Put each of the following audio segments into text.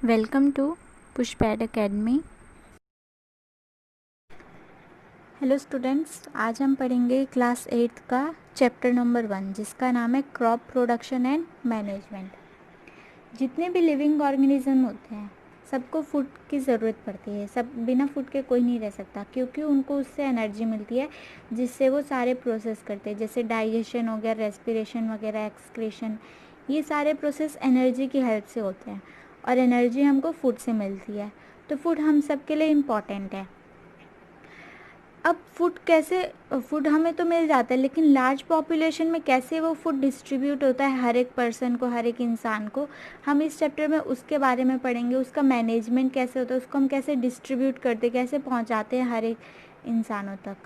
Welcome to Pushpad academy. Hello students, आज हम पढ़ेंगे क्लास 8 का चैप्टर नंबर 1 जिसका नाम है क्रॉप प्रोडक्शन एंड मैनेजमेंट। जितने भी लिविंग ऑर्गेनिज्म होते हैं सबको फूड की ज़रूरत पड़ती है। सब बिना फूड के कोई नहीं रह सकता, क्योंकि उनको उससे एनर्जी मिलती है जिससे वो सारे प्रोसेस करते हैं, जैसे डाइजेशन हो गया, रेस्पिरेशन वगैरह, एक्सक्रीशन। ये सारे प्रोसेस एनर्जी की हेल्प से होते हैं और एनर्जी हमको फूड से मिलती है। तो फूड हम सब के लिए इम्पॉर्टेंट है। अब फूड हमें तो मिल जाता है, लेकिन लार्ज पॉपुलेशन में कैसे वो फूड डिस्ट्रीब्यूट होता है हर एक पर्सन को, हर एक इंसान को, हम इस चैप्टर में उसके बारे में पढ़ेंगे। उसका मैनेजमेंट कैसे होता है, उसको हम कैसे डिस्ट्रीब्यूट करते, कैसे पहुंचाते हैं हर एक इंसानों तक।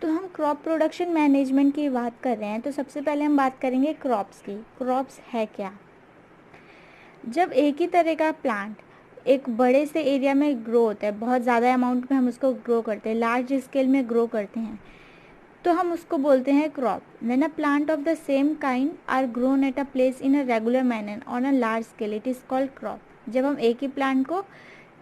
तो हम क्रॉप प्रोडक्शन मैनेजमेंट की बात कर रहे हैं, तो सबसे पहले हम बात करेंगे क्रॉप्स की। क्रॉप्स है क्या? जब एक ही तरह का प्लांट एक बड़े से एरिया में ग्रो होता है, बहुत ज़्यादा अमाउंट में हम उसको ग्रो करते हैं, लार्ज स्केल में ग्रो करते हैं, तो हम उसको बोलते हैं crop. When a plant of the same kind are grown at a place in a regular manner on a large scale, it is called crop. जब हम एक ही प्लांट को,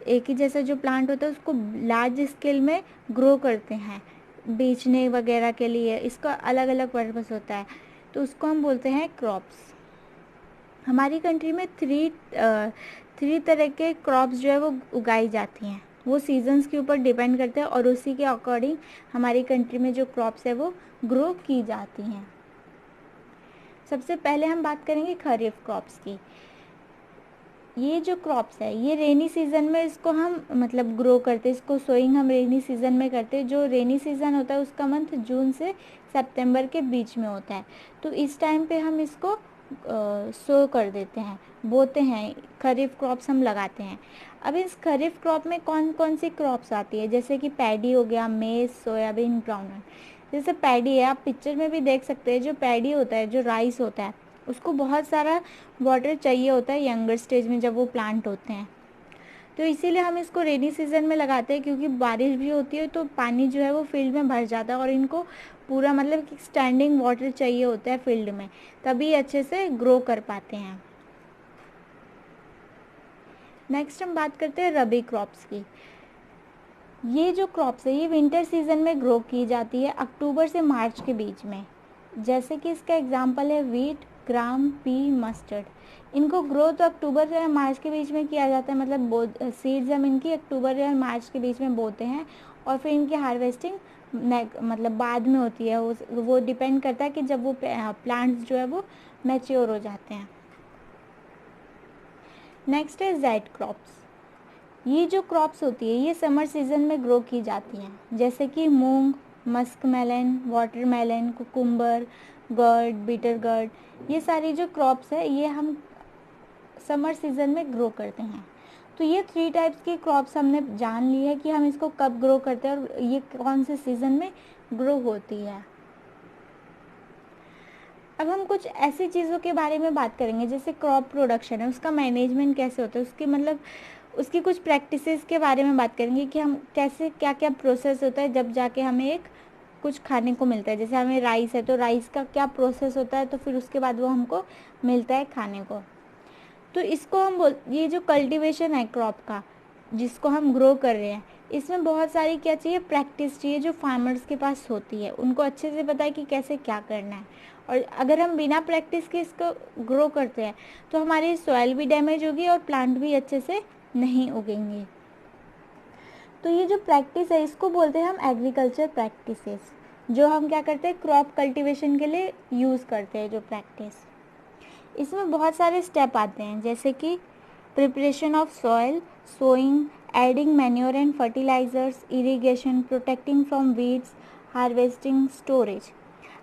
एक ही जैसा जो प्लांट होता है उसको लार्ज स्केल में ग्रो करते हैं बेचने वगैरह के लिए, इसका अलग अलग पर्पस होता है, तो उसको हम बोलते हैं क्रॉप्स। हमारी कंट्री में थ्री तरह के क्रॉप्स जो है वो उगाई जाती हैं। वो सीजन्स के ऊपर डिपेंड करते हैं और उसी के अकॉर्डिंग हमारी कंट्री में जो क्रॉप्स है वो ग्रो की जाती हैं। सबसे पहले हम बात करेंगे खरीफ क्रॉप्स की। ये जो क्रॉप्स है ये रेनी सीज़न में इसको हम ग्रो करते हैं। इसको सोइंग हम रेनी सीज़न में करते हैं। जो रेनी सीज़न होता है उसका मंथ जून से सितंबर के बीच में होता है, तो इस टाइम पे हम इसको सो कर देते हैं, बोते हैं, खरीफ क्रॉप्स हम लगाते हैं। अब इस खरीफ क्रॉप में कौन कौन सी क्रॉप्स आती है, जैसे कि पैडी हो गया, मेज, सोयाबीन, ग्राउंडनट। जैसे पैडी है, आप पिक्चर में भी देख सकते हैं, जो पैडी होता है, जो राइस होता है, उसको बहुत सारा वाटर चाहिए होता है यंगर स्टेज में जब वो प्लांट होते हैं, तो इसीलिए हम इसको रेनी सीज़न में लगाते हैं, क्योंकि बारिश भी होती है तो पानी जो है वो फील्ड में भर जाता है और इनको पूरा स्टैंडिंग वाटर चाहिए होता है फील्ड में, तभी अच्छे से ग्रो कर पाते हैं। नेक्स्ट हम बात करते हैं रबी क्रॉप्स की। ये जो क्रॉप्स है ये विंटर सीजन में ग्रो की जाती है, अक्टूबर से मार्च के बीच में। जैसे कि इसका एग्जांपल है वीट, ग्राम, पी, मस्टर्ड। इनको ग्रो तो अक्टूबर से मार्च के बीच में किया जाता है, सीड्स हम इनकी अक्टूबर और मार्च के बीच में बोते हैं और फिर इनकी हार्वेस्टिंग बाद में होती है। वो डिपेंड करता है कि जब वो प्लांट्स जो है वो मैच्योर हो जाते हैं। नेक्स्ट है जेड क्रॉप्स। ये जो क्रॉप्स होती है ये समर सीजन में ग्रो की जाती हैं, जैसे कि मूंग, musk melon, watermelon, cucumber, gourd, bitter gourd. ये सारी जो क्रॉप्स है ये हम समर सीजन में ग्रो करते हैं। तो ये 3 टाइप्स की क्रॉप्स हमने जान ली है कि हम इसको कब ग्रो करते हैं और ये कौन से सीजन में ग्रो होती है। अब हम कुछ ऐसी चीज़ों के बारे में बात करेंगे, जैसे क्रॉप प्रोडक्शन है, उसका मैनेजमेंट कैसे होता है, उसकी कुछ प्रैक्टिसेस के बारे में बात करेंगे कि हम कैसे, क्या क्या प्रोसेस होता है जब जाके हमें एक कुछ खाने को मिलता है। जैसे हमें राइस है तो राइस का क्या प्रोसेस होता है, तो फिर उसके बाद वो हमको मिलता है खाने को। तो इसको ये जो कल्टीवेशन है क्रॉप का, जिसको हम ग्रो कर रहे हैं, इसमें बहुत सारी क्या चाहिए, प्रैक्टिस चाहिए, जो फार्मर्स के पास होती है। उनको अच्छे से पता है कि कैसे क्या करना है, और अगर हम बिना प्रैक्टिस के इसको ग्रो करते हैं तो हमारी सॉइल भी डैमेज होगी और प्लांट भी अच्छे से नहीं उगेंगे। तो ये जो प्रैक्टिस है इसको बोलते हैं हम एग्रीकल्चर प्रैक्टिसेस, जो हम क्या करते हैं क्रॉप कल्टीवेशन के लिए यूज़ करते हैं। जो प्रैक्टिस, इसमें बहुत सारे स्टेप आते हैं, जैसे कि preparation of soil, sowing, adding manure and fertilisers, irrigation, protecting from weeds, harvesting, storage.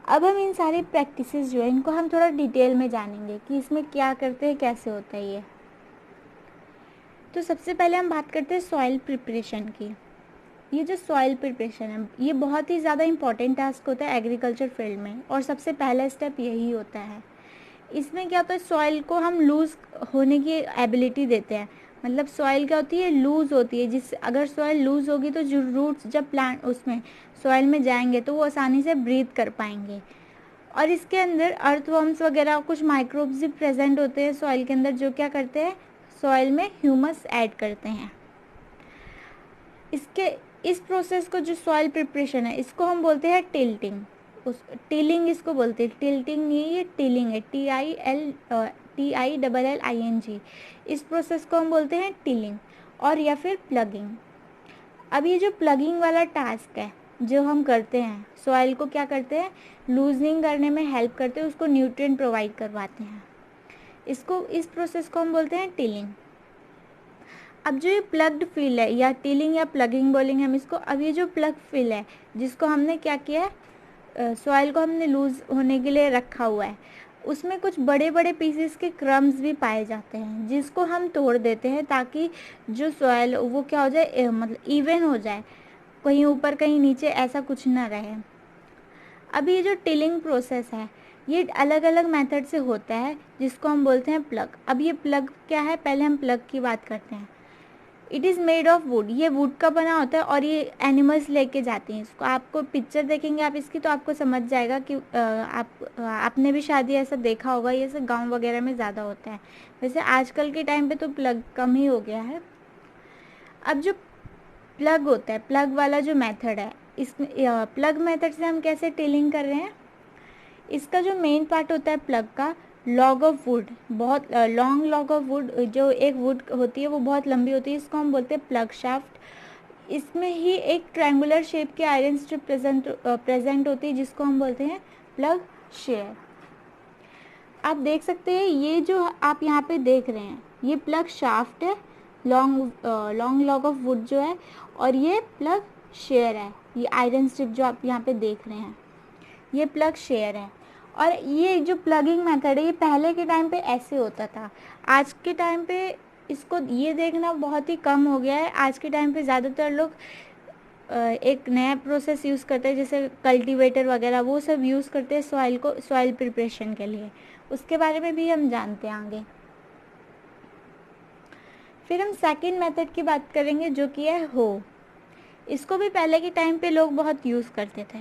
अब हम इन सारी प्रैक्टिसेस जो है इनको हम थोड़ा डिटेल में जानेंगे कि इसमें क्या करते हैं, कैसे होता है ये। तो सबसे पहले हम बात करते हैं सॉइल प्रिपरेशन की। ये जो सॉइल प्रिपरेशन है ये बहुत ही ज़्यादा इंपॉर्टेंट टास्क होता है एग्रीकल्चर फील्ड में, और सबसे पहला स्टेप यही होता है। इसमें क्या होता है, सॉइल को हम लूज़ होने की एबिलिटी देते हैं। सॉइल क्या होती है, लूज़ होती है, जिस अगर सॉइल लूज़ होगी तो जो रूट्स जब प्लांट उसमें सॉइल में जाएंगे तो वो आसानी से ब्रीथ कर पाएंगे। और इसके अंदर अर्थवर्म्स वगैरह कुछ माइक्रोब्स भी प्रेजेंट होते हैं सॉइल के अंदर, जो क्या करते हैं, सॉइल में ह्यूमस ऐड करते हैं। इस प्रोसेस को, जो सॉइल प्रिपरेशन है, इसको हम बोलते हैं टिल्टिंग। टिलिंग इसको बोलते हैं, टिल्टिंग नहीं, ये टिलिंग है, TILLING। इस प्रोसेस को हम बोलते हैं टिलिंग और या फिर प्लगिंग। अब ये जो प्लगिंग वाला टास्क है जो हम करते हैं, सॉइल को क्या करते हैं, लूजनिंग करने में हेल्प करते हैं, उसको न्यूट्रिएंट प्रोवाइड करवाते हैं। इस प्रोसेस को हम बोलते हैं टिलिंग। अब जो ये प्लग्ड फिल है, या टिलिंग या प्लगिंग बोलेंगे हम इसको। अब ये जो प्लग फिल है, जिसको हमने क्या किया है, सॉइल को हमने लूज होने के लिए रखा हुआ है, उसमें कुछ बड़े बड़े पीसेस के क्रम्स भी पाए जाते हैं, जिसको हम तोड़ देते हैं ताकि जो सॉइल वो क्या हो जाए, मतलब इवन हो जाए, कहीं ऊपर कहीं नीचे ऐसा कुछ ना रहे। अब ये जो टिलिंग प्रोसेस है, ये अलग अलग मेथड से होता है, जिसको हम बोलते हैं प्लग। अब ये प्लग क्या है, पहले हम प्लग की बात करते हैं। It is made of would, ये वुड का बना होता है और ये एनिमल्स लेके जाती हैं इसको। आपको पिक्चर देखेंगे आप इसकी, तो आपको समझ जाएगा कि आपने भी शायद ऐसा देखा होगा, ये सब गांव वगैरह में ज़्यादा होता है। वैसे आजकल के टाइम पे तो प्लग कम ही हो गया है। अब जो प्लग होता है, प्लग वाला जो मेथड है, इस प्लग मेथड से हम कैसे टिलिंग कर रहे हैं, इसका जो मेन पार्ट होता है प्लग का, लॉग ऑफ वुड, बहुत लॉन्ग लॉग ऑफ वुड, जो एक वुड होती है वो बहुत लंबी होती है, इसको हम बोलते हैं प्लग शाफ्ट। इसमें ही एक ट्रायंगुलर शेप के आयरन स्ट्रिप प्रेजेंट होती है, जिसको हम बोलते हैं प्लग शेयर। आप देख सकते हैं, ये जो आप यहाँ पे देख रहे हैं, ये प्लग शाफ्ट है, लॉन्ग लॉग ऑफ वुड जो है, और ये प्लग शेयर है, ये आयरन स्ट्रिप जो आप यहाँ पे देख रहे हैं, ये प्लग शेयर है। और ये जो प्लगिंग मेथड है, ये पहले के टाइम पे ऐसे होता था। आज के टाइम पे इसको ये देखना बहुत ही कम हो गया है। आज के टाइम पे ज़्यादातर लोग एक नया प्रोसेस यूज़ करते हैं, जैसे कल्टीवेटर वगैरह, वो सब यूज़ करते हैं सॉइल प्रिपरेशन के लिए। उसके बारे में भी हम जानते हैं आगे। फिर हम सेकेंड मेथड की बात करेंगे, जो कि है हो। इसको भी पहले के टाइम पे लोग बहुत यूज़ करते थे।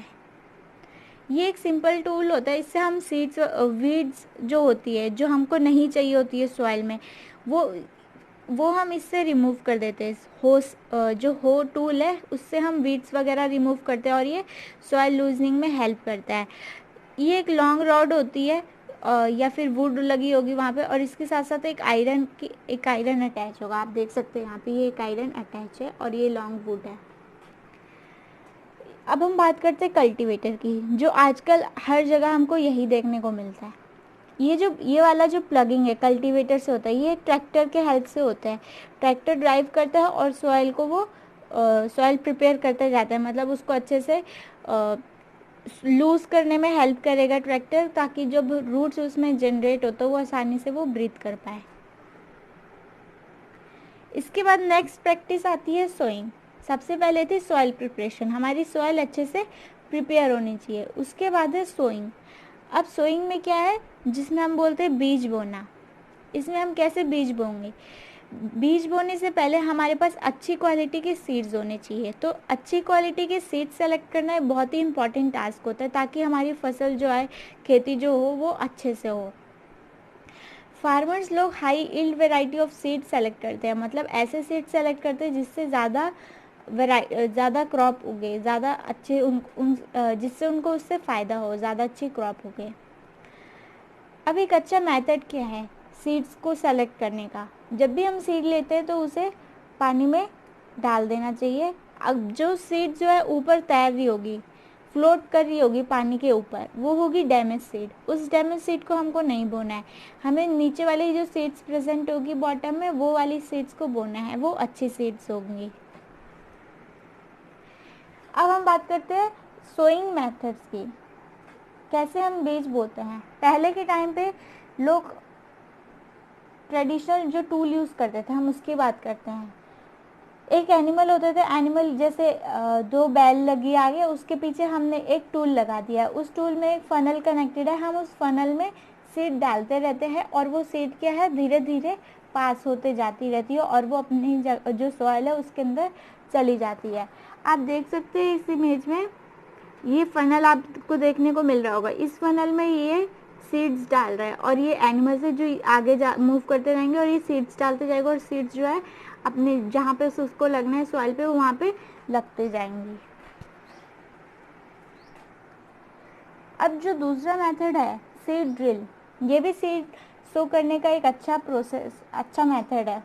ये एक सिंपल टूल होता है, इससे हम सीड्स वीड्स जो होती है, जो हमको नहीं चाहिए होती है सॉइल में, वो हम इससे रिमूव कर देते हैं। जो हो टूल है, उससे हम वीड्स वगैरह रिमूव करते हैं और ये सॉइल लूजनिंग में हेल्प करता है। ये एक लॉन्ग रॉड होती है, या फिर वुड लगी होगी वहाँ पे, और इसके साथ साथ एक आयरन अटैच होगा। आप देख सकते हैं यहाँ पे ये एक आयरन अटैच है और ये लॉन्ग वुड है। अब हम बात करते हैं कल्टीवेटर की, जो आजकल हर जगह हमको यही देखने को मिलता है। ये वाला जो प्लगिंग है कल्टीवेटर से होता है, ये ट्रैक्टर के हेल्प से होता है। ट्रैक्टर ड्राइव करता है और सॉइल को वो सॉइल प्रिपेयर करता जाता है, मतलब उसको अच्छे से लूज करने में हेल्प करेगा ट्रैक्टर, ताकि जब रूट्स उसमें जनरेट हो तो वो आसानी से वो ब्रीथ कर पाए। इसके बाद नेक्स्ट प्रैक्टिस आती है सोइंग। सबसे पहले थी सॉइल प्रिपरेशन, हमारी सॉइल अच्छे से प्रिपेयर होनी चाहिए। उसके बाद है सोइंग। अब सोइंग में क्या है, जिसमें हम बोलते हैं बीज बोना। इसमें हम कैसे बीज बोएंगे, बीज बोने से पहले हमारे पास अच्छी क्वालिटी के सीड्स होने चाहिए। तो अच्छी क्वालिटी के सीड्स सेलेक्ट करना एक बहुत ही इंपॉर्टेंट टास्क होता है, ताकि हमारी फसल जो है, खेती जो हो, वो अच्छे से हो। फार्मर्स लोग high yield variety of seed select करते हैं, मतलब ऐसे सीड सेलेक्ट करते हैं जिससे ज़्यादा क्रॉप उगे, ज़्यादा अच्छे जिससे उनको उससे फ़ायदा हो, ज़्यादा अच्छी क्रॉप उगे। अब एक अच्छा मेथड क्या है सीड्स को सेलेक्ट करने का, जब भी हम सीड लेते हैं तो उसे पानी में डाल देना चाहिए। अब जो सीड जो है ऊपर तैर रही होगी, फ्लोट कर रही होगी पानी के ऊपर, वो होगी डैमेज सीड। उस डैमेज सीड को हमको नहीं बोना है, हमें नीचे वाली जो सीड्स प्रेजेंट होगी बॉटम में, वो वाली सीड्स को बोना है, वो अच्छी सीड्स होंगी। अब हम बात करते हैं सोइंग मेथड्स की, कैसे हम बीज बोते हैं। पहले के टाइम पे लोग ट्रेडिशनल जो टूल यूज़ करते थे, हम उसकी बात करते हैं। एक एनिमल होते थे, एनिमल जैसे दो बैल लगी आगे, उसके पीछे हमने एक टूल लगा दिया, उस टूल में एक फनल कनेक्टेड है, हम उस फनल में सीड डालते रहते हैं और वो सीड क्या है, धीरे धीरे पास होते जाती रहती है और वो अपनी जो सॉइल है उसके अंदर चली जाती है। आप देख सकते हैं इस इमेज में ये फनल आपको देखने को मिल रहा होगा, इस फनल में ये सीड्स डाल रहा है और ये एनिमल से जो आगे मूव करते रहेंगे और ये सीड्स डालते जाएगा और सीड्स जो है अपने जहाँ पे उसको लगना है सॉइल पे वहाँ पे लगते जाएंगी। अब जो दूसरा मेथड है सीड ड्रिल, ये भी सीड सो करने का एक अच्छा मेथड है।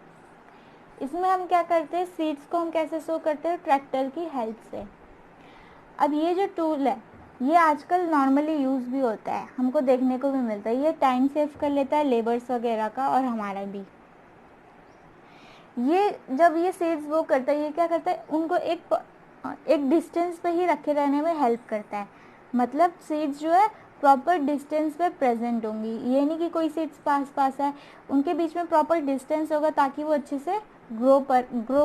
इसमें हम क्या करते हैं, सीड्स को हम कैसे सो करते हैं, ट्रैक्टर की हेल्प से। अब ये जो टूल है ये आजकल नॉर्मली यूज़ भी होता है, हमको देखने को भी मिलता है। ये टाइम सेव कर लेता है लेबर्स वगैरह का और हमारा भी। ये जब ये सीड्स वो करता है, ये क्या करता है, उनको एक डिस्टेंस पे ही रखे रहने में हेल्प करता है। मतलब सीड्स जो है प्रॉपर डिस्टेंस पे प्रेजेंट होंगी, ये नहीं कि कोई सीड्स पास पास है, उनके बीच में प्रॉपर डिस्टेंस होगा ताकि वो अच्छे से ग्रो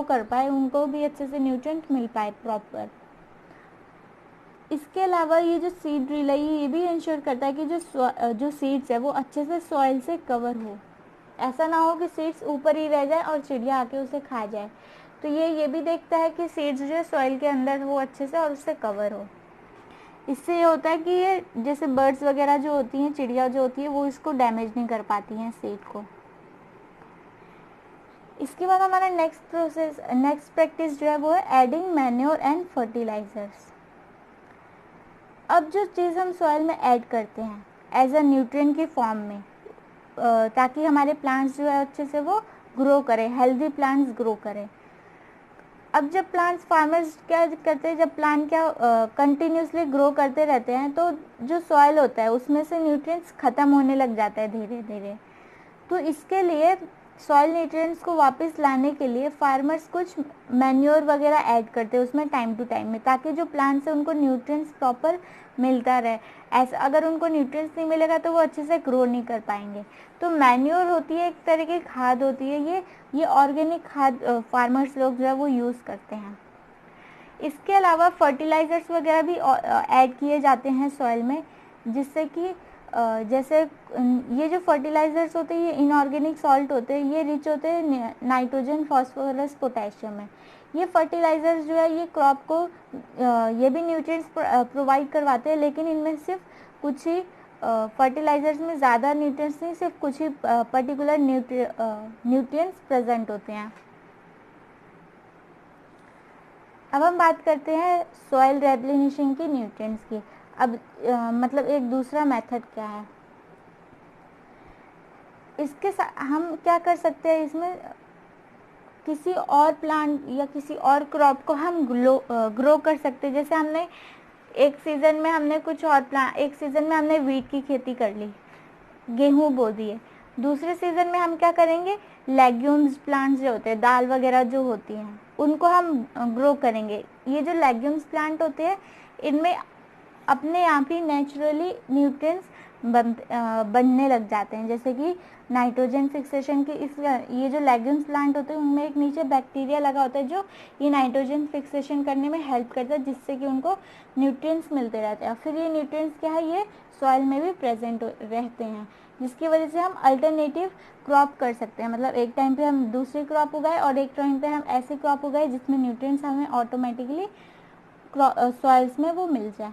कर पाए, उनको भी अच्छे से न्यूट्रिएंट मिल पाए प्रॉपर। इसके अलावा ये जो सीड ड्रिल है ये भी इंश्योर करता है कि जो सीड्स है वो अच्छे से सॉइल से कवर हो। ऐसा ना हो कि सीड्स ऊपर ही रह जाए और चिड़िया आके उसे खा जाए। तो ये भी देखता है कि सीड्स जो है सॉइल के अंदर हो अच्छे से और उससे कवर हो। इससे ये होता है कि ये जैसे बर्ड्स वगैरह जो होती हैं, चिड़िया जो होती है, वो इसको डैमेज नहीं कर पाती हैं सीड को। इसके बाद हमारा नेक्स्ट प्रैक्टिस जो है वो है एडिंग मैन्योर एंड फर्टिलाइजर्स। अब जो चीज़ हम सॉइल में ऐड करते हैं एज अ न्यूट्रिएंट की फॉर्म में, ताकि हमारे प्लांट्स जो है अच्छे से वो ग्रो करें, हेल्दी प्लांट्स ग्रो करें। अब जब प्लांट्स फार्मर्स क्या करते हैं, जब प्लांट क्या कंटिन्यूसली ग्रो करते रहते हैं तो जो सॉइल होता है उसमें से न्यूट्रिएंट्स ख़त्म होने लग जाता है धीरे धीरे। तो इसके लिए सॉइल न्यूट्रिएंट्स को वापस लाने के लिए फार्मर्स कुछ मैन्योर वगैरह ऐड करते हैं उसमें टाइम टू टाइम में, ताकि जो प्लांट्स है उनको न्यूट्रिएंट्स प्रॉपर मिलता रहे। ऐसा अगर उनको न्यूट्रिएंट्स नहीं मिलेगा तो वो अच्छे से ग्रो नहीं कर पाएंगे। तो मैन्योर होती है एक तरह की खाद होती है, ये ऑर्गेनिक खाद फार्मर्स लोग जो है वो यूज़ करते हैं। इसके अलावा फर्टिलाइज़र्स वगैरह भी ऐड किए जाते हैं सॉइल में, जिससे कि जैसे ये जो फर्टिलाइज़र्स होते हैं ये इनऑर्गेनिक सॉल्ट होते हैं, ये रिच होते हैं नाइट्रोजन, फास्फोरस, पोटेशियम में। ये फर्टिलाइज़र्स जो है ये क्रॉप को ये भी न्यूट्रिएंट्स प्रोवाइड करवाते हैं, लेकिन इनमें सिर्फ कुछ ही फर्टिलाइज़र्स में ज़्यादा न्यूट्रिएंट्स नहीं, सिर्फ कुछ ही पर्टिकुलर न्यूट्रिएंट्स प्रेजेंट होते हैं। अब हम बात करते हैं सॉइल रेप्लिकेशन की, न्यूट्रिएंट्स की। अब मतलब एक दूसरा मेथड क्या है, इसके साथ हम क्या कर सकते हैं, इसमें किसी और प्लांट या किसी और क्रॉप को हम ग्रो कर सकते हैं। जैसे हमने एक सीज़न में हमने कुछ और एक सीज़न में हमने वीट की खेती कर ली, गेहूँ बो दिए। दूसरे सीज़न में हम क्या करेंगे, लेग्यूम्स प्लांट्स जो होते हैं, दाल वगैरह जो होती हैं, उनको हम ग्रो करेंगे। ये जो लेग्यूम्स प्लांट होते हैं इनमें अपने आप ही नेचुरली न्यूट्रिएंट्स बनने लग जाते हैं, जैसे कि नाइट्रोजन फिक्सेशन की ये जो लेग्यूम्स प्लांट होते हैं उनमें एक नीचे बैक्टीरिया लगा होता है जो ये नाइट्रोजन फिक्सेशन करने में हेल्प करता है, जिससे कि उनको न्यूट्रिएंट्स मिलते रहते हैं। फिर ये न्यूट्रिएंट्स क्या है, ये सॉइल में भी प्रेजेंट रहते हैं, जिसकी वजह से हम अल्टरनेटिव क्रॉप कर सकते हैं। मतलब एक टाइम पे हम दूसरी क्रॉप उगाए और एक टाइम पे हम ऐसी क्रॉप उगाए जिसमें न्यूट्रिएंट्स हमें ऑटोमेटिकली सॉइल्स में वो मिल जाए।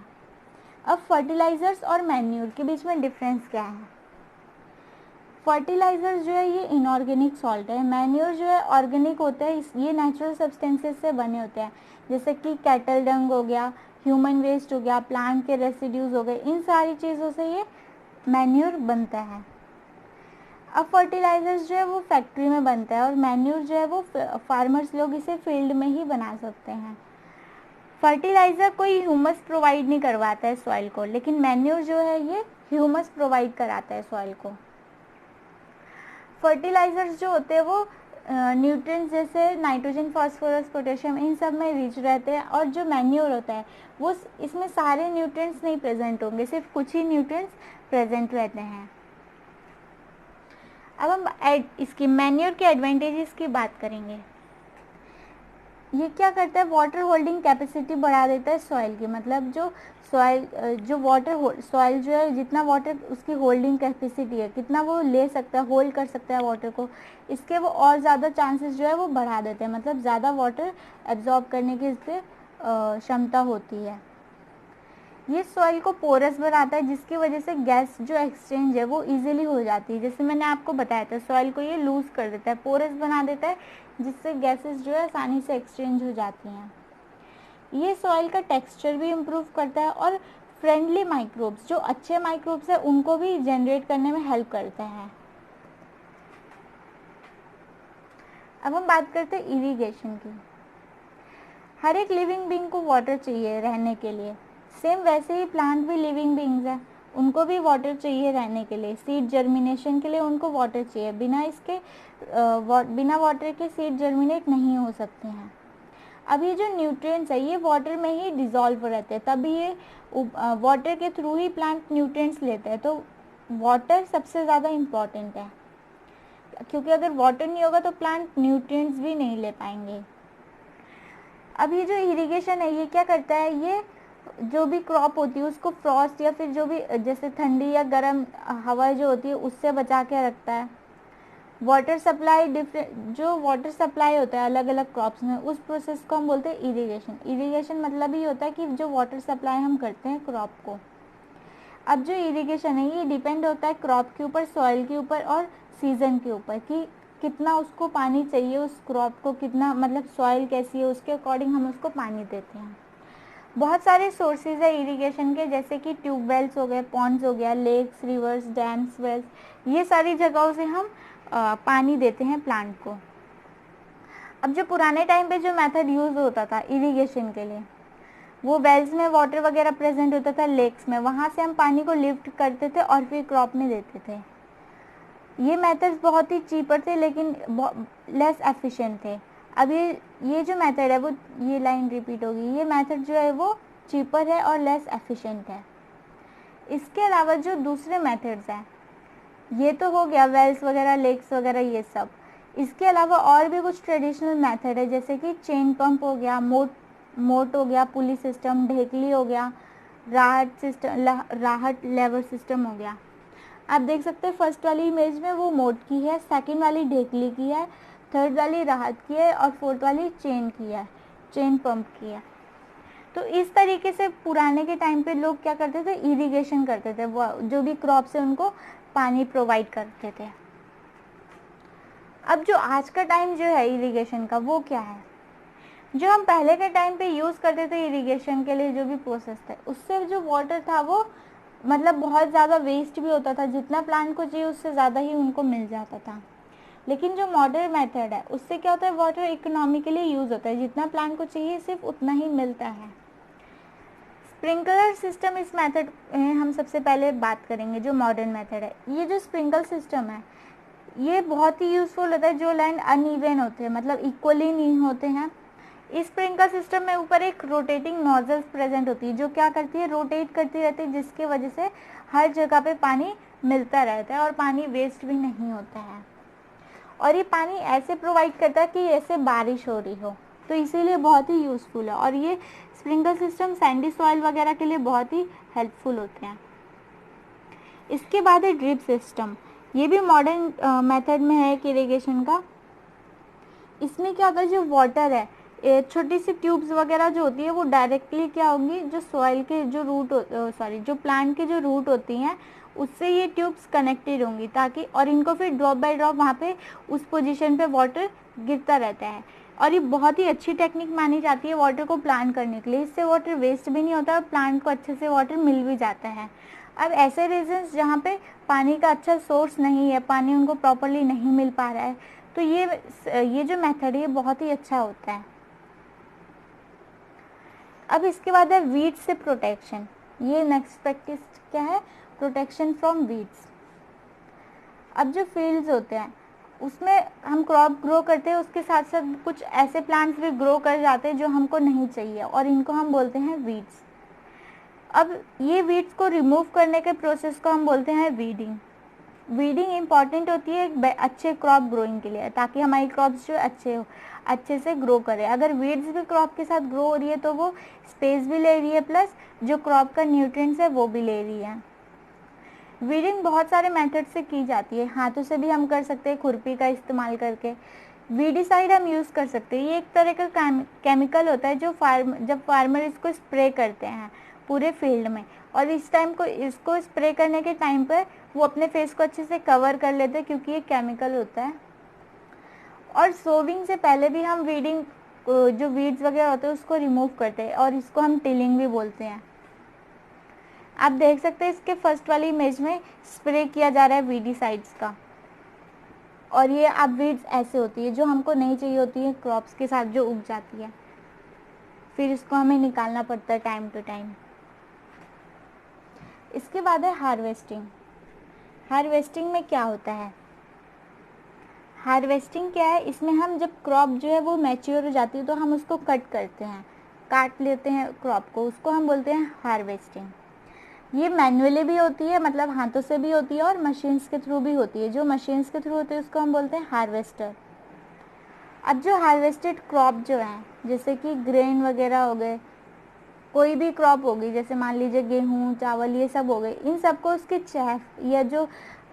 अब फर्टिलाइज़र्स और मैन्योर के बीच में डिफरेंस क्या है। फर्टिलाइज़र्स जो है ये इनऑर्गेनिक सॉल्ट है, मैन्योर जो है ऑर्गेनिक होता है, ये नेचुरल सब्सटेंसेस से बने होते हैं, जैसे कि कैटल डंग हो गया, ह्यूमन वेस्ट हो गया, प्लांट के रेसिड्यूज हो गए, इन सारी चीज़ों से ये मैन्योर बनता है। अब फर्टिलाइज़र्स जो है वो फैक्ट्री में बनता है और मैन्योर जो है वो फार्मर्स लोग इसे फील्ड में ही बना सकते हैं। फर्टिलाइज़र कोई ह्यूमस प्रोवाइड नहीं करवाता है सॉइल को, लेकिन मैन्योर जो है ये ह्यूमस प्रोवाइड कराता है सॉइल को। फर्टिलाइज़र्स जो होते हैं वो न्यूट्रिएंट्स जैसे नाइट्रोजन, फास्फोरस, पोटेशियम इन सब में रिच रहते हैं, और जो मैन्योर होता है वो इसमें सारे न्यूट्रिएंट्स नहीं प्रेजेंट होंगे, सिर्फ कुछ ही न्यूट्रिएंट्स प्रेजेंट रहते हैं। अब हम इसकी मैन्योर के एडवांटेजेस की बात करेंगे। ये क्या करता है, वाटर होल्डिंग कैपेसिटी बढ़ा देता है सॉइल की। मतलब जो सॉइल जो है जितना वाटर उसकी होल्डिंग कैपेसिटी है, कितना वो ले सकता है, होल्ड कर सकता है वाटर को, इसके वो और ज़्यादा चांसेस जो है वो बढ़ा देते हैं। मतलब ज़्यादा वाटर एब्जॉर्ब करने की इससे क्षमता होती है। ये सॉइल को पोरस बनाता है, जिसकी वजह से गैस जो एक्सचेंज है वो इजीली हो जाती है। जैसे मैंने आपको बताया था, सॉइल को ये लूज कर देता है, पोरस बना देता है, जिससे गैसेस जो है आसानी से एक्सचेंज हो जाती हैं। ये सॉइल का टेक्सचर भी इम्प्रूव करता है और फ्रेंडली माइक्रोब्स, जो अच्छे माइक्रोब्स है उनको भी जनरेट करने में हेल्प करता है। अब हम बात करते हैं इरिगेशन की। हर एक लिविंग बीइंग को वाटर चाहिए रहने के लिए, सेम वैसे ही प्लांट भी लिविंग बीइंग्स हैं, उनको भी वाटर चाहिए रहने के लिए। सीड जर्मिनेशन के लिए उनको वाटर चाहिए, बिना वाटर के सीड जर्मिनेट नहीं हो सकते हैं। अब ये जो न्यूट्रिएंट्स है ये वाटर में ही डिज़ोल्व रहते हैं, तभी ये वाटर के थ्रू ही प्लांट न्यूट्रिएंट्स लेते हैं। तो वाटर सबसे ज़्यादा इम्पॉर्टेंट है, क्योंकि अगर वाटर नहीं होगा तो प्लांट न्यूट्रिएंट्स भी नहीं ले पाएंगे। अब ये जो इरिगेशन है ये क्या करता है, ये जो भी क्रॉप होती है उसको फ्रॉस्ट या फिर जो भी जैसे ठंडी या गर्म हवा जो होती है उससे बचा के रखता है। वाटर सप्लाई जो वाटर सप्लाई होता है अलग अलग क्रॉप्स में, उस प्रोसेस को हम बोलते हैं इरिगेशन। इरिगेशन मतलब ही होता है कि जो वाटर सप्लाई हम करते हैं क्रॉप को। अब जो इरिगेशन है ये डिपेंड होता है क्रॉप के ऊपर, सॉइल के ऊपर और सीज़न के ऊपर, कि कितना उसको पानी चाहिए, उस क्रॉप को कितना, मतलब सॉइल कैसी है उसके अकॉर्डिंग हम उसको पानी देते हैं। बहुत सारे सोर्सेज है इरिगेशन के, जैसे कि ट्यूबवेल्स हो गए, पॉन्ड्स हो गया, लेक्स, रिवर्स, डैम्स, वेल्स, ये सारी जगहों से हम पानी देते हैं प्लांट को। अब जो पुराने टाइम पे जो मेथड यूज़ होता था इरिगेशन के लिए, वो वेल्स में वाटर वगैरह प्रेजेंट होता था, लेक्स में, वहाँ से हम पानी को लिफ्ट करते थे और फिर क्रॉप में देते थे। ये मेथड्स बहुत ही चीपर थे लेकिन लेस एफिशिएंट थे। अब ये जो मेथड है वो, ये लाइन रिपीट होगी, ये मेथड जो है वो चीपर है और लेस एफिशिएंट है। इसके अलावा जो दूसरे मेथड्स हैं, ये तो हो गया वेल्स वगैरह, लेक्स वगैरह ये सब। इसके अलावा और भी कुछ ट्रेडिशनल मेथड है, जैसे कि चेन पंप हो गया, मोट हो गया, पुली सिस्टम, ढेकली हो गया, राहत लेवर सिस्टम हो गया। आप देख सकते हैं फर्स्ट वाली इमेज में वो मोट की है, सेकंड वाली ढेकली की है, थर्ड वाली राहत की है और फोर्थ वाली चेन की है, चेन पंप की है। तो इस तरीके से पुराने के टाइम पे लोग क्या करते थे, इरिगेशन करते थे, वो जो भी क्रॉप से उनको पानी प्रोवाइड करते थे। अब जो आज का टाइम जो है इरिगेशन का, वो क्या है, जो हम पहले के टाइम पे यूज़ करते थे इरिगेशन के लिए, जो भी प्रोसेस थे, उससे जो वाटर था वो मतलब बहुत ज़्यादा वेस्ट भी होता था, जितना प्लांट को चाहिए उससे ज़्यादा ही उनको मिल जाता था। लेकिन जो मॉडर्न मेथड है उससे क्या होता है, वाटर इकोनॉमिकली यूज़ होता है, जितना प्लांट को चाहिए सिर्फ उतना ही मिलता है। स्प्रिंकलर सिस्टम, इस मेथड हम सबसे पहले बात करेंगे, जो मॉडर्न मेथड है। ये जो स्प्रिंकल सिस्टम है ये बहुत ही यूज़फुल होता है जो लैंड अनइवन होते हैं, मतलब इक्वली नहीं होते हैं। इस स्प्रिंकलर सिस्टम में ऊपर एक रोटेटिंग नोजल्स प्रेजेंट होती है, जो क्या करती है, रोटेट करती रहती है, जिसकी वजह से हर जगह पे पानी मिलता रहता है और पानी वेस्ट भी नहीं होता है। और ये पानी ऐसे प्रोवाइड करता है कि ऐसे बारिश हो रही हो, तो इसीलिए बहुत ही यूज़फुल है। और ये स्प्रिंकलर सिस्टम सैंडी सॉइल वगैरह के लिए बहुत ही हेल्पफुल होते हैं। इसके बाद है ड्रिप सिस्टम, ये भी मॉडर्न मेथड में है इरिगेशन का। इसमें क्या होता है, जो वाटर है, छोटी सी ट्यूब्स वगैरह जो होती है वो डायरेक्टली क्या होंगी, जो सॉइल के जो जो प्लांट के जो रूट होती हैं उससे ये ट्यूब्स कनेक्टेड होंगी, ताकि, और इनको फिर ड्रॉप बाय ड्रॉप वहाँ पे उस पोजीशन पे वाटर गिरता रहता है। और ये बहुत ही अच्छी टेक्निक मानी जाती है वाटर को प्लांट करने के लिए, इससे वाटर वेस्ट भी नहीं होता और प्लांट को अच्छे से वाटर मिल भी जाता है। अब ऐसे रीजन्स जहाँ पे पानी का अच्छा सोर्स नहीं है, पानी उनको प्रॉपरली नहीं मिल पा रहा है, तो ये जो मेथड है ये बहुत ही अच्छा होता है। अब इसके बाद है वीड्स से प्रोटेक्शन। ये नेक्स्ट प्रैक्टिस क्या है, प्रोटेक्शन फ्रॉम वीड्स। अब जो फील्ड्स होते हैं उसमें हम क्रॉप ग्रो करते हैं, उसके साथ साथ कुछ ऐसे प्लांट्स भी ग्रो कर जाते हैं जो हमको नहीं चाहिए, और इनको हम बोलते हैं वीड्स। अब ये वीड्स को रिमूव करने के प्रोसेस को हम बोलते हैं वीडिंग। वीडिंग इम्पॉर्टेंट होती है एक अच्छे क्रॉप ग्रोइंग के लिए, ताकि हमारी क्रॉप्स जो अच्छे से ग्रो करे। अगर वीड्स भी क्रॉप के साथ ग्रो हो रही है तो वो स्पेस भी ले रही है, प्लस जो क्रॉप का न्यूट्रिएंट्स है वो भी ले रही है। वीडिंग बहुत सारे मेथड से की जाती है, हाथों से भी हम कर सकते हैं, खुरपी का इस्तेमाल करके। वीडिसाइड हम यूज़ कर सकते हैं, ये एक तरह का केमिकल होता है जो जब फार्मर इसको स्प्रे करते हैं पूरे फील्ड में, और इस टाइम को इसको स्प्रे करने के टाइम पर वो अपने फेस को अच्छे से कवर कर लेते हैं क्योंकि ये केमिकल होता है। और सोविंग से पहले भी हम वीडिंग जो वीड्स वगैरह होते हैं उसको रिमूव करते हैं, और इसको हम टिलिंग भी बोलते हैं। आप देख सकते हैं इसके फर्स्ट वाली इमेज में स्प्रे किया जा रहा है वीडीसाइड्स का, और ये अब वीड्स ऐसे होती है जो हमको नहीं चाहिए होती है क्रॉप्स के साथ जो उग जाती है, फिर इसको हमें निकालना पड़ता है टाइम टू टाइम। इसके बाद है हार्वेस्टिंग। हार्वेस्टिंग में क्या होता है? हार्वेस्टिंग क्या है? इसमें हम जब क्रॉप जो है वो मैच्योर हो जाती है तो हम उसको कट करते हैं, काट लेते हैं क्रॉप को, उसको हम बोलते हैं हार्वेस्टिंग। ये मैन्युअली भी होती है, मतलब हाथों से भी होती है, और मशीन्स के थ्रू भी होती है। जो मशीन्स के थ्रू होती है उसको हम बोलते हैं हार्वेस्टर। अब जो हार्वेस्टेड क्रॉप जो है, जैसे कि ग्रेन वगैरह हो गए, कोई भी क्रॉप होगी, जैसे मान लीजिए गेहूँ, चावल, ये सब हो गए, इन सबको उसके चैफ या जो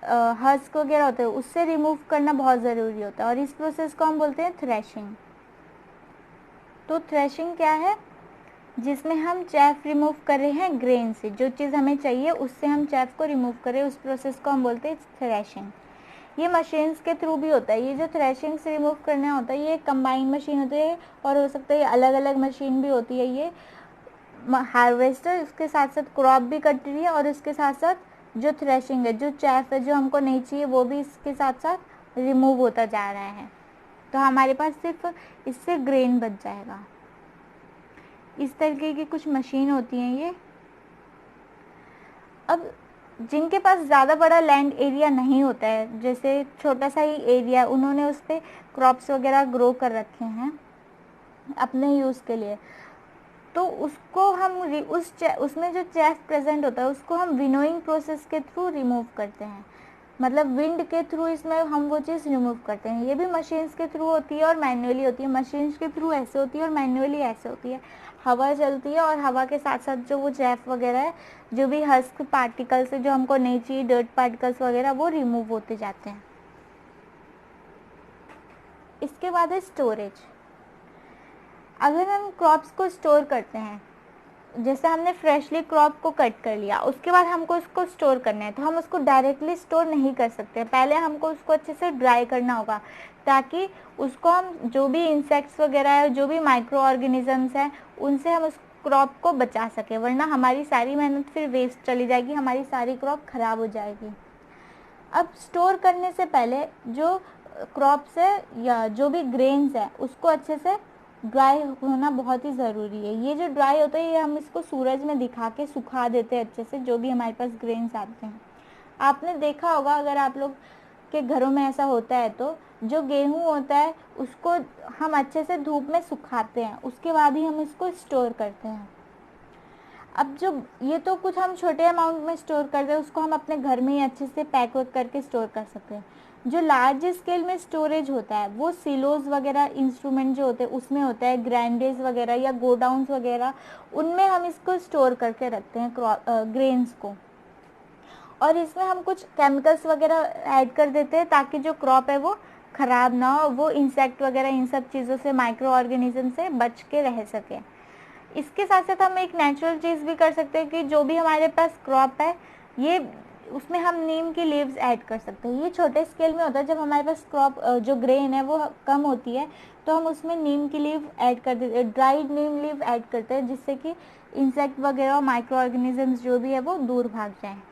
हस्क वगैरह होते हैं उससे रिमूव करना बहुत ज़रूरी होता है, और इस प्रोसेस को हम बोलते हैं थ्रेशिंग। तो थ्रेशिंग क्या है? जिसमें हम चैफ रिमूव कर रहे हैं ग्रेन से, जो चीज़ हमें चाहिए उससे हम चैफ को रिमूव करें, उस प्रोसेस को हम बोलते हैं थ्रेशिंग। ये मशीन्स के थ्रू भी होता है। ये जो थ्रेशिंग से रिमूव करना होता है ये कंबाइन मशीन होती है, और हो सकता है ये अलग अलग मशीन भी होती है। ये हार्वेस्टर उसके साथ साथ क्रॉप भी कट रही है, और उसके साथ साथ जो थ्रेशिंग है, जो चैफ है जो हमको नहीं चाहिए वो भी इसके साथ साथ रिमूव होता जा रहा है। तो हमारे पास सिर्फ इससे ग्रेन बच जाएगा। इस तरीके की कुछ मशीन होती हैं ये। अब जिनके पास ज़्यादा बड़ा लैंड एरिया नहीं होता है, जैसे छोटा सा ही एरिया, उन्होंने उस पर क्रॉप्स वगैरह ग्रो कर रखे हैं अपने यूज़ के लिए, तो उसको हम उसमें जो चैफ प्रेजेंट होता है उसको हम विनोइंग प्रोसेस के थ्रू रिमूव करते हैं। मतलब विंड के थ्रू इसमें हम वो चीज़ रिमूव करते हैं। ये भी मशीन्स के थ्रू होती है और मैन्युअली होती है। मशीन्स के थ्रू ऐसे होती है और मैन्युअली ऐसे होती है। हवा चलती है और हवा के साथ साथ जो वो चैफ वगैरह है, जो भी हस्क पार्टिकल्स है जो हमको नहीं चाहिए, डर्ट पार्टिकल्स वगैरह, वो रिमूव होते जाते हैं। इसके बाद है स्टोरेज। अगर हम क्रॉप्स को स्टोर करते हैं, जैसे हमने फ्रेशली क्रॉप को कट कर लिया, उसके बाद हमको उसको स्टोर करना है, तो हम उसको डायरेक्टली स्टोर नहीं कर सकते। पहले हमको उसको अच्छे से ड्राई करना होगा, ताकि उसको हम जो भी इंसेक्ट्स वगैरह है, जो भी माइक्रो ऑर्गेनिजम्स हैं, उनसे हम उस क्रॉप को बचा सकें, वरना हमारी सारी मेहनत फिर वेस्ट चली जाएगी, हमारी सारी क्रॉप ख़राब हो जाएगी। अब स्टोर करने से पहले जो क्रॉप्स है या जो भी ग्रेन्स है उसको अच्छे से ड्राई होना बहुत ही ज़रूरी है। ये जो ड्राई होता है ये हम इसको सूरज में दिखा के सुखा देते हैं अच्छे से, जो भी हमारे पास ग्रेन्स आते हैं। आपने देखा होगा, अगर आप लोग के घरों में ऐसा होता है, तो जो गेहूँ होता है उसको हम अच्छे से धूप में सुखाते हैं, उसके बाद ही हम इसको स्टोर करते हैं। अब जो ये तो कुछ हम छोटे अमाउंट में स्टोर करते हैं, उसको हम अपने घर में ही अच्छे से पैक वैक करके स्टोर कर सकते हैं। जो लार्ज स्केल में स्टोरेज होता है वो सिलोज वगैरह इंस्ट्रूमेंट जो होते हैं उसमें होता है, ग्राइंडर्स वगैरह या गोडाउन्स वगैरह, उनमें हम इसको स्टोर करके रखते हैं ग्रेन्स को। और इसमें हम कुछ केमिकल्स वगैरह ऐड कर देते हैं ताकि जो क्रॉप है वो ख़राब ना हो, वो इंसेक्ट वगैरह इन सब चीज़ों से, माइक्रो ऑर्गेनिज्म से बच के रह सके। इसके साथ साथ हम एक नेचुरल चीज़ भी कर सकते हैं कि जो भी हमारे पास क्रॉप है ये उसमें हम नीम की लीव्स ऐड कर सकते हैं। ये छोटे स्केल में होता है, जब हमारे पास क्रॉप जो ग्रेन है वो कम होती है तो हम उसमें नीम की लीव ऐड कर देते हैं, ड्राइड नीम लीव ऐड करते हैं, जिससे कि इंसेक्ट वगैरह, माइक्रो ऑर्गेनिजम्स जो भी है वो दूर भाग जाएँ।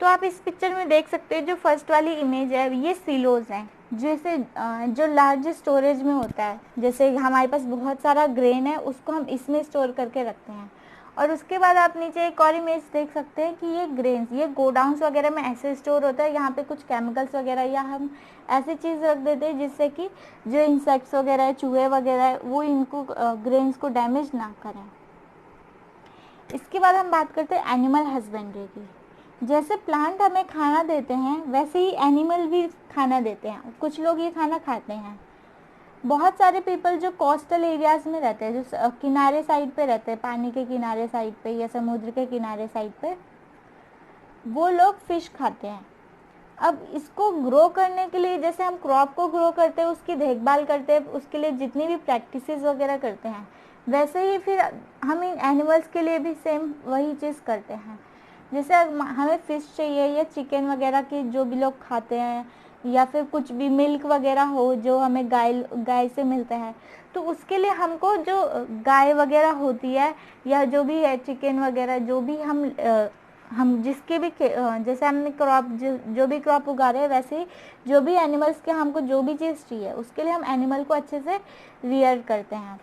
तो आप इस पिक्चर में देख सकते हैं, जो फर्स्ट वाली इमेज है ये सिलोज हैं, जैसे जो लार्ज स्टोरेज में होता है, जैसे हमारे पास बहुत सारा ग्रेन है उसको हम इसमें स्टोर करके रखते हैं। और उसके बाद आप नीचे एक और इमेज देख सकते हैं कि ये ग्रेन्स, ये गोडाउन्स वगैरह में ऐसे स्टोर होता है। यहाँ पे कुछ केमिकल्स वगैरह या हम ऐसी चीज़ रख देते हैं जिससे कि जो इंसेक्ट्स वगैरह है, चूहे वगैरह है, वो इनको ग्रेन्स को डैमेज ना करें। इसके बाद हम बात करते हैं एनिमल हस्बेंड्री की। जैसे प्लांट हमें खाना देते हैं वैसे ही एनिमल भी खाना देते हैं। कुछ लोग ये खाना खाते हैं। बहुत सारे पीपल जो कोस्टल एरियाज़ में रहते हैं, जो किनारे साइड पे रहते हैं, पानी के किनारे साइड पे या समुद्र के किनारे साइड पे, वो लोग फ़िश खाते हैं। अब इसको ग्रो करने के लिए, जैसे हम क्रॉप को ग्रो करते हैं, उसकी देखभाल करते हैं, उसके लिए जितनी भी प्रैक्टिसेस वगैरह करते हैं, वैसे ही फिर हम इन एनिमल्स के लिए भी सेम वही चीज़ करते हैं। जैसे हमें फ़िश चाहिए या चिकन वगैरह की जो भी लोग खाते हैं, या फिर कुछ भी मिल्क वगैरह हो जो हमें गाय से मिलता है, तो उसके लिए हमको जो गाय वगैरह होती है या जो भी है चिकन वगैरह, जो भी हम जिसके भी जैसे हमने क्रॉप जो भी क्रॉप उगा रहे हैं, वैसे ही जो भी एनिमल्स के हमको जो भी चीज़ चाहिए उसके लिए हम एनिमल को अच्छे से रियर करते हैं।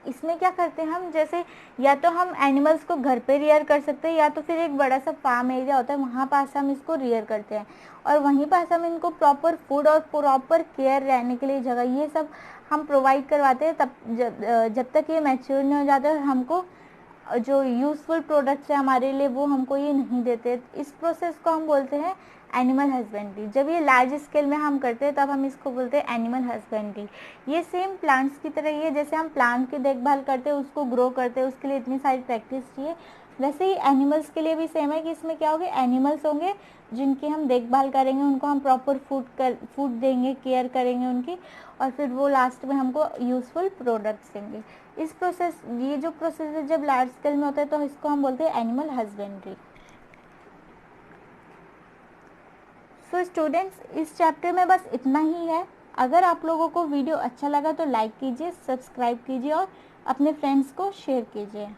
इसमें क्या करते हैं हम, जैसे या तो हम एनिमल्स को घर पे रियर कर सकते हैं, या तो फिर एक बड़ा सा फार्म एरिया होता है वहाँ पास हम इसको रियर करते हैं, और वहीं पास हम इनको प्रॉपर फूड और प्रॉपर केयर रहने के लिए जगह ये सब हम प्रोवाइड करवाते हैं। तब जब तक ये मैच्योर नहीं हो जाता है, हमको जो यूज़फुल प्रोडक्ट्स है हमारे लिए वो हमको ये नहीं देते। इस प्रोसेस को हम बोलते हैं एनिमल हस्बेंड्री। जब ये लार्ज स्केल में हम करते हैं तब हम इसको बोलते हैं एनिमल हस्बेंड्री। ये सेम प्लांट्स की तरह ही है, जैसे हम प्लांट की देखभाल करते हैं, उसको ग्रो करते हैं, उसके लिए इतनी सारी प्रैक्टिस चाहिए, वैसे ही एनिमल्स के लिए भी सेम है कि इसमें क्या होगा, एनिमल्स होंगे जिनकी हम देखभाल करेंगे, उनको हम प्रॉपर फूड देंगे, केयर करेंगे उनकी, और फिर वो लास्ट में हमको यूज़फुल प्रोडक्ट्स देंगे। ये जो प्रोसेस है जब लार्ज स्केल में होता है तो इसको हम बोलते हैं एनिमल हस्बेंड्री। सो स्टूडेंट्स, इस चैप्टर में बस इतना ही है। अगर आप लोगों को वीडियो अच्छा लगा तो लाइक कीजिए, सब्सक्राइब कीजिए और अपने फ्रेंड्स को शेयर कीजिए।